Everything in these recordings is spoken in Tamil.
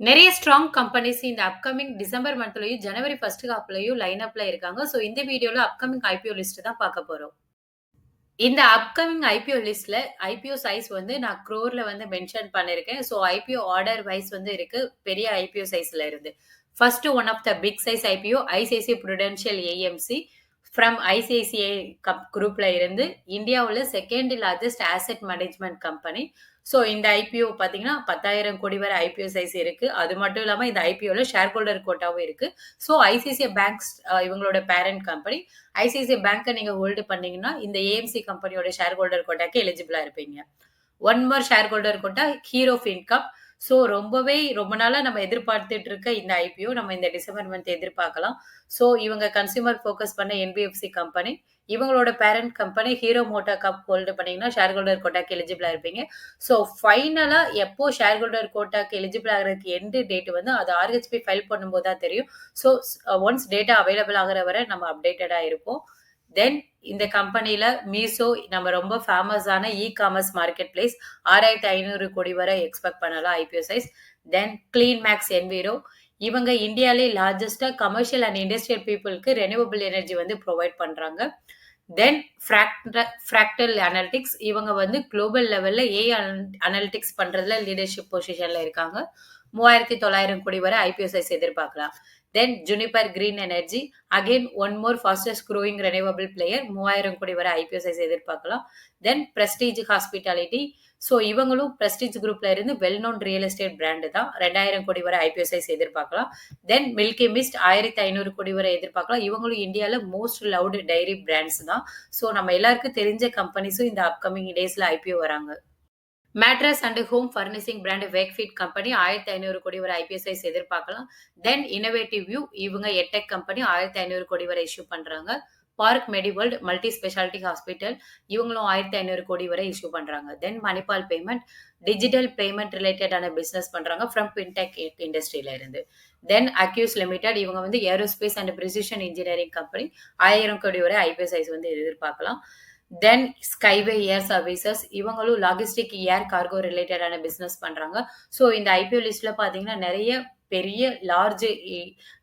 நெறைய ஸ்ட்ராங் கம்பெனிஸ் இந்த அப்கமிங் டிசம்பர் மந்த்லயும், ஜனவரி 1 ஹாஃப்லயும் லைன் அப்ல இருக்காங்க. ஸோ இந்த வீடியோல அப்கமிங் ஐபிஓ லிஸ்ட் தான் பார்க்க போறோம். இந்த அப்கமிங் ஐபிஓ லிஸ்ட்ல ஐபிஓ சைஸ் வந்து நான் குரோர்ல வந்து மென்ஷன் பண்ணியிருக்கேன். ஸோ ஐபிஓ ஆர்டர் வைஸ் வந்து இருக்கு. பெரிய ஐபிஓ சைஸ்ல இருந்து. First one of the big size IPO ICICI Prudential AMC from ICICI குரூப்ல இருந்து இந்தியாவுல second largest asset management company. So இந்த ஐபிஓ பார்த்தீங்கன்னா 10,000 கோடி வரை ஐபிஓ சைஸ் இருக்கு. அது மட்டும் இல்லாம இந்த ஐபிஓல ஷேர் ஹோல்டர் கோட்டாவும் இருக்கு. ஸோ ஐசிஐசிஐ பேங்க்ஸ் இவங்களோட பேரண்ட் கம்பெனி. ஐசிஐசிஐ பேங்க்க நீங்க ஹோல்டு பண்ணீங்கன்னா, இந்த ஏஎம்சி கம்பெனியோட ஷேர் ஹோல்டர் கோட்டாக்கு எலிஜிபிளா இருப்பீங்க. One more share holder quota Hero FinCorp. So ரொம்ப நாளா நம்ம எதிர்பார்த்துட்டு இருக்க இந்த ஐபிஓ நம்ம இந்த டிசம்பர் மந்த் எதிர்பார்க்கலாம். ஸோ இவங்க கன்சியூமர் ஃபோக்கஸ் பண்ண என்பிஎஃப்சி கம்பெனி. இவங்களோட parent company Hero MotoCorp hold பண்ணீங்கன்னா ஷேர் ஹோல்டர் கோட்டாக்கு எலிஜிபிளா இருப்பீங்க. ஸோ ஃபைனலா எப்போ ஷேர் ஹோல்டர் கோட்டாக்கு எலிஜிபிள் ஆகுறதுக்கு எண்ட் டேட் வந்து அது ஆர்ஹெச்பி ஃபைல் பண்ணும்போது தான் தெரியும். ஸோ ஒன்ஸ் டேட்டா அவைலபிள் ஆகுற வரை நம்ம அப்டேட்டடா இருப்போம். தென் இந்த கம்பெனில மீஷோ நம்ம ரொம்ப ஃபேமஸான காமர்ஸ் மார்க்கெட் பிளேஸ் 6,500 கோடி வரை எக்ஸ்பெக்ட் பண்ணலாம் ஐபிஓ சைஸ். தென் கிளீன் மேக்ஸ் என்விரோ இவங்க இந்தியாலே லார்ஜஸ்டா கமர்ஷியல் அண்ட் இண்டஸ்ட்ரியல் பீப்புளுக்கு ரெனியூவபிள் எனர்ஜி வந்து ப்ரொவைட் பண்றாங்க. தென் ஃப்ராக்டல் அனலிட்டிக்ஸ் இவங்க வந்து குளோபல் லெவல்ல அனலிட்டிக்ஸ் பண்றதுல லீடர்ஷிப் பொசிஷன்ல இருக்காங்க. 3,900 கோடி வரை ஐபிஓ சைஸ் எதிர்பார்க்கலாம். Then Juniper green energy again one more fastest growing renewable player 3,000 கோடி வரை ஐபிஓ சைஸ் எதிர்பார்க்கலாம். தென் பிரஸ்டீஜ் ஹாஸ்பிட்டாலிட்டி ஸோ இவங்களும் பிரஸ்டீஜ் குரூப்ல இருந்து well known real estate brand தான். 2,000 கோடி வரை ஐபிஓ சைஸ் எதிர்பார்க்கலாம். தென் மில்கி மிஸ்ட் 1,500 கோடி வரை எதிர்பார்க்கலாம். இவங்களும் இந்தியால மோஸ்ட் லவ்டு டைரி பிராண்ட்ஸ் தான். ஸோ நம்ம எல்லாருக்கும் தெரிஞ்ச கம்பெனிஸும் இந்த அப்கமிங் டேஸ்ல ஐபிஓ வராங்க. Mattress and home furnishing brand Wakefit company 1,500 கோடி வரை ஐபிஓ சைஸ் எதிர்பார்க்கலாம். தென் இன்னோவேட்டிவ் வியூ இவங்க எட்டெக் கம்பெனி 1,500 கோடி வரை இஷ்யூ பண்றாங்க. Park Mediworld multi speciality hospital இவங்களும் 1,500 கோடி வரை இஷ்யூ பண்றாங்க. Then Manipal payment digital payment ரிலேட்டடான பிசினஸ் பண்றாங்க ஃப்ரம் ஃபின்டெக் இண்டஸ்ட்ரியில இருந்து. தென் அக்யூஸ் லிமிடெட் இவங்க வந்து aerospace and precision engineering company 1,000 கோடி வரை ஐபிஓ சைஸ் வந்து எதிர்பார்க்கலாம். தென் ஸ்கைவே ஏர் சர்வீசஸ் இவங்களும் லாஜிஸ்டிக் ஏர் கார்கோ ரிலேட்டடான பிசினஸ் பண்றாங்க. ஸோ இந்த ஐபிஓ லிஸ்ட்ல பாத்தீங்கன்னா நிறைய பெரிய large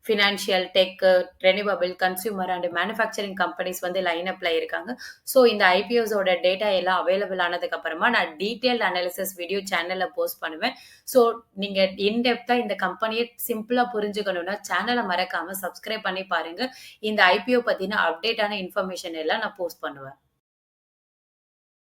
financial tech renewable consumer and manufacturing companies வந்து லைன் அப்ல இருக்காங்க. ஸோ இந்த ஐபிஓஸோட டேட்டா எல்லாம் அவைலபிள் ஆனதுக்கு அப்புறமா நான் டீடைல் அனாலிசிஸ் வீடியோ சேனல்ல போஸ்ட் பண்ணுவேன். ஸோ நீங்க இன்டெப்தா இந்த கம்பெனியை சிம்பிளா புரிஞ்சுக்கணும்னா சேனலை மறக்காம சப்ஸ்கிரைப் பண்ணி பாருங்க. இந்த ஐபிஓ பத்தின அப்டேட்டான இன்ஃபர்மேஷன் எல்லாம் நான் போஸ்ட் பண்ணுவேன்.